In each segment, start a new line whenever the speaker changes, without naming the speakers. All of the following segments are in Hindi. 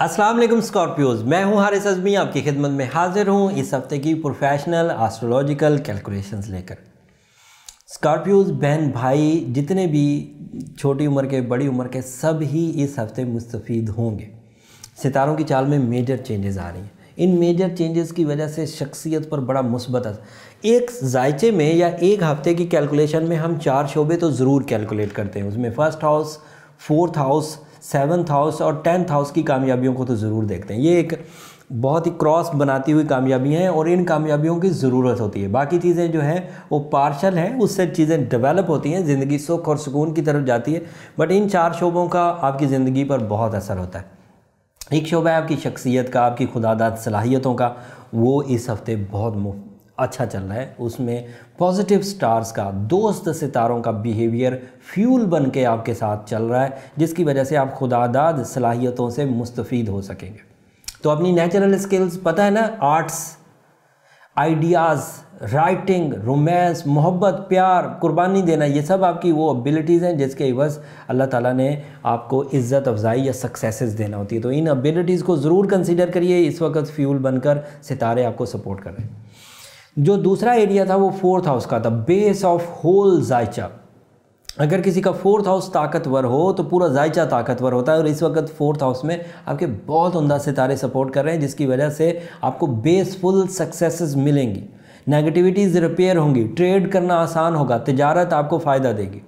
अस्सलाम वालेकुम स्कॉर्पियोज, मैं हूं हारिस अज़मी, आपकी खिदमत में हाजिर हूं इस हफ्ते की प्रोफेशनल एस्ट्रोलॉजिकल कैलकुलेशंस लेकर। स्कॉर्पियोज बहन भाई जितने भी छोटी उम्र के बड़ी उम्र के सब ही इस हफ्ते मुस्तफ़ीद होंगे। सितारों की चाल में मेजर चेंजेस आ रही हैं। इन मेजर चेंजेस की वजह से शख्सियत पर बड़ा मुस्बत असर। एक जायचे में या एक हफ्ते की कैलकुलेशन में हम 4 शोबे तो ज़रूर कैलकुलेट करते हैं। उसमें first house, fourth house, 7th house और 10th हाउस की कामयाबियों को तो ज़रूर देखते हैं। ये एक बहुत ही क्रॉस बनाती हुई कामयाबियाँ हैं और इन कामयाबियों की ज़रूरत होती है। बाकी चीज़ें जो हैं वो पार्शल हैं, उससे चीज़ें डेवलप होती हैं, ज़िंदगी सुख और सुकून की तरफ जाती है। बट इन 4 शोबों का आपकी ज़िंदगी पर बहुत असर होता है। एक शोबा है आपकी शख्सियत का, आपकी खुदादाद सलाहियतों का, वो इस हफ्ते बहुत अच्छा चल रहा है। उसमें पॉजिटिव स्टार्स का, दोस्त सितारों का बिहेवियर फ्यूल बन के आपके साथ चल रहा है, जिसकी वजह से आप खुदादाद सलाहियतों से मुस्तफ़ीद हो सकेंगे। तो अपनी नेचुरल स्किल्स पता है ना, आर्ट्स, आइडियाज़, राइटिंग, रोमांस, मोहब्बत, प्यार, कुर्बानी देना, ये सब आपकी वो एबिलिटीज़ हैं जिसके इवज़ अल्लाह ताला ने आपको इज़्ज़त अफजाई या सक्सेसेस देना होती है। तो इन एबिलिटीज़ को ज़रूर कंसीडर करिए। इस वक्त फ्यूल बनकर सितारे आपको सपोर्ट कर रहे हैं। जो दूसरा एरिया था वो 4th हाउस का था, बेस ऑफ होल जायचा। अगर किसी का 4th हाउस ताकतवर हो तो पूरा जायचा ताकतवर होता है, और इस वक्त 4th हाउस में आपके बहुत उम्दा सितारे सपोर्ट कर रहे हैं, जिसकी वजह से आपको बेसफुल सक्सेसेस मिलेंगी, नेगेटिविटीज़ रिपेयर होंगी, ट्रेड करना आसान होगा, तिजारत आपको फ़ायदा देगी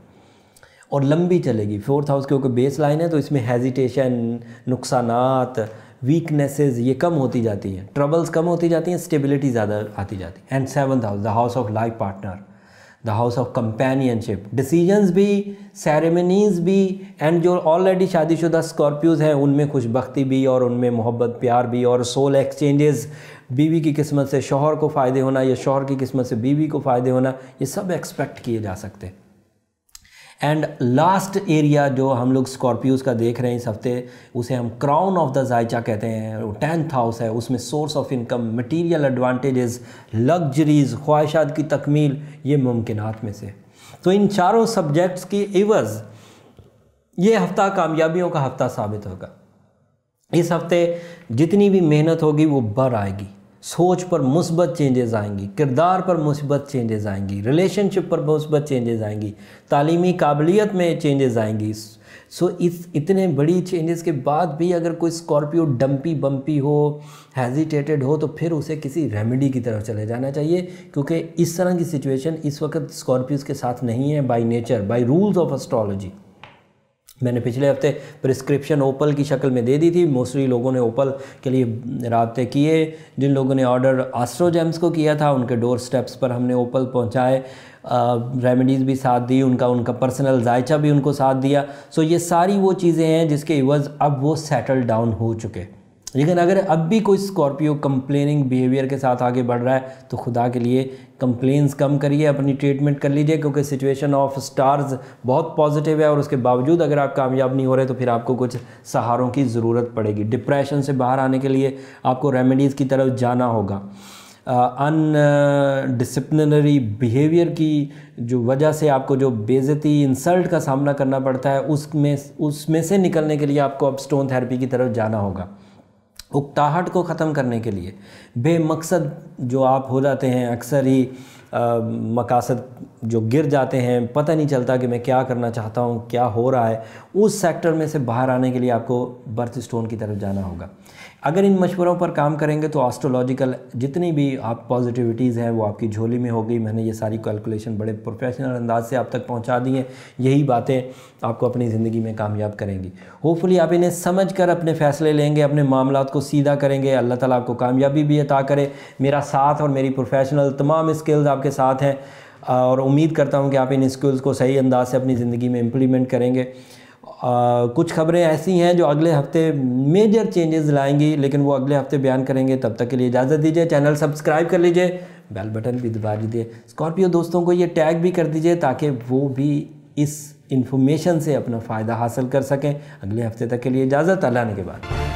और लंबी चलेगी। 4th हाउस क्योंकि बेस लाइन है तो इसमें हेजिटेशन, नुकसानात, वीकनेसेस ये कम होती जाती हैं, ट्रबल्स कम होती जाती हैं, स्टेबिलिटी ज़्यादा आती जाती है। And 7th house, the house of life partner, the house of companionship, decisions भी, सेरेमनीज़ भी, एंड जो ऑलरेडी शादीशुदा स्कॉर्पियोज हैं उनमें खुशबख्ती भी और उनमें मोहब्बत प्यार भी और सोल एक्सचेंजेस, बीवी की किस्मत से शौहर को फ़ायदे होना या शौहर की किस्मत से बीवी को फ़ायदे होना, ये सब एक्सपेक्ट किए जा सकते हैं। एंड लास्ट एरिया जो हम लोग स्कॉर्पियोज का देख रहे हैं इस हफ्ते, उसे हम क्राउन ऑफ द जायचा कहते हैं। 10th हाउस है, उसमें source of income, material advantages, luxuries, ख्वाहिशात की तकमील, ये मुमकिनात में से। तो इन चारों सब्जेक्ट्स की इवज़ ये हफ्ता कामयाबियों का हफ्ता साबित होगा। इस हफ्ते जितनी भी मेहनत होगी वो बढ़ आएगी, सोच पर मुस्बत चेंजेस आएंगी, किरदार पर मुस्बत चेंजेस आएंगी, रिलेशनशिप पर मुस्बत चेंजेस आएंगी, तालीमी काबिलियत में चेंजेस आएंगी। सो इस इतने बड़ी चेंजेस के बाद भी अगर कोई स्कॉर्पियो डंपी बम्पी हो, हेजिटेटेड हो, तो फिर उसे किसी रेमेडी की तरफ चले जाना चाहिए, क्योंकि इस तरह की सिचुएशन इस वक्त स्कॉर्पियोज के साथ नहीं है by nature, by rules of astrology. मैंने पिछले हफ्ते प्रिस्क्रिप्शन ओपल की शक्ल में दे दी थी। मोस्टली लोगों ने ओपल के लिए राब्ते किए। जिन लोगों ने ऑर्डर एस्ट्रोजेम्स को किया था उनके डोर स्टेप्स पर हमने ओपल पहुंचाए, रेमेडीज़ भी साथ दी, उनका पर्सनल जायचा भी उनको साथ दिया। सो ये सारी वो चीज़ें हैं जिसके इवज़ अब वो सेटल डाउन हो चुके। लेकिन अगर अब भी कोई स्कॉर्पियो कंप्लेनिंग बिहेवियर के साथ आगे बढ़ रहा है तो खुदा के लिए कंप्लेंट्स कम करिए, अपनी ट्रीटमेंट कर लीजिए, क्योंकि सिचुएशन ऑफ स्टार्स बहुत पॉजिटिव है और उसके बावजूद अगर आप कामयाब नहीं हो रहे तो फिर आपको कुछ सहारों की ज़रूरत पड़ेगी। डिप्रेशन से बाहर आने के लिए आपको रेमेडीज़ की तरफ जाना होगा। अनडिसिप्लिनरी बिहेवियर की जो वजह से आपको जो बेइज्जती, इंसल्ट का सामना करना पड़ता है, उसमें से निकलने के लिए आपको अब स्टोन थेरेपी की तरफ जाना होगा। उकताहट को ख़त्म करने के लिए, बेमकसद जो आप हो जाते हैं, अक्सर ही मकासद जो गिर जाते हैं, पता नहीं चलता कि मैं क्या करना चाहता हूँ, क्या हो रहा है, उस सेक्टर में से बाहर आने के लिए आपको बर्थ स्टोन की तरफ जाना होगा। अगर इन मशवरों पर काम करेंगे तो एस्ट्रोलॉजिकल जितनी भी आप पॉजिटिविटीज़ हैं वो आपकी झोली में होगी। मैंने ये सारी कैलकुलेशन बड़े प्रोफेशनल अंदाज से आप तक पहुंचा दी हैं। यही बातें आपको अपनी ज़िंदगी में कामयाब करेंगी। होपफुली आप इन्हें समझ कर अपने फ़ैसले लेंगे, अपने मामलात को सीधा करेंगे। अल्लाह ताला आपको कामयाबी भी अता करे। मेरा साथ और मेरी प्रोफेशनल तमाम स्किल्स आपके साथ हैं और उम्मीद करता हूँ कि आप इन स्किल्स को सही अंदाज से अपनी ज़िंदगी में इम्प्लीमेंट करेंगे। कुछ खबरें ऐसी हैं जो अगले हफ्ते मेजर चेंजेस लाएंगी, लेकिन वो अगले हफ्ते बयान करेंगे। तब तक के लिए इजाज़त दीजिए। चैनल सब्सक्राइब कर लीजिए, बेल बटन भी दबा दीजिए। स्कॉर्पियो दोस्तों को ये टैग भी कर दीजिए ताकि वो भी इस इन्फॉर्मेशन से अपना फ़ायदा हासिल कर सकें। अगले हफ्ते तक के लिए इजाज़त, अल्लाह ने के बाद।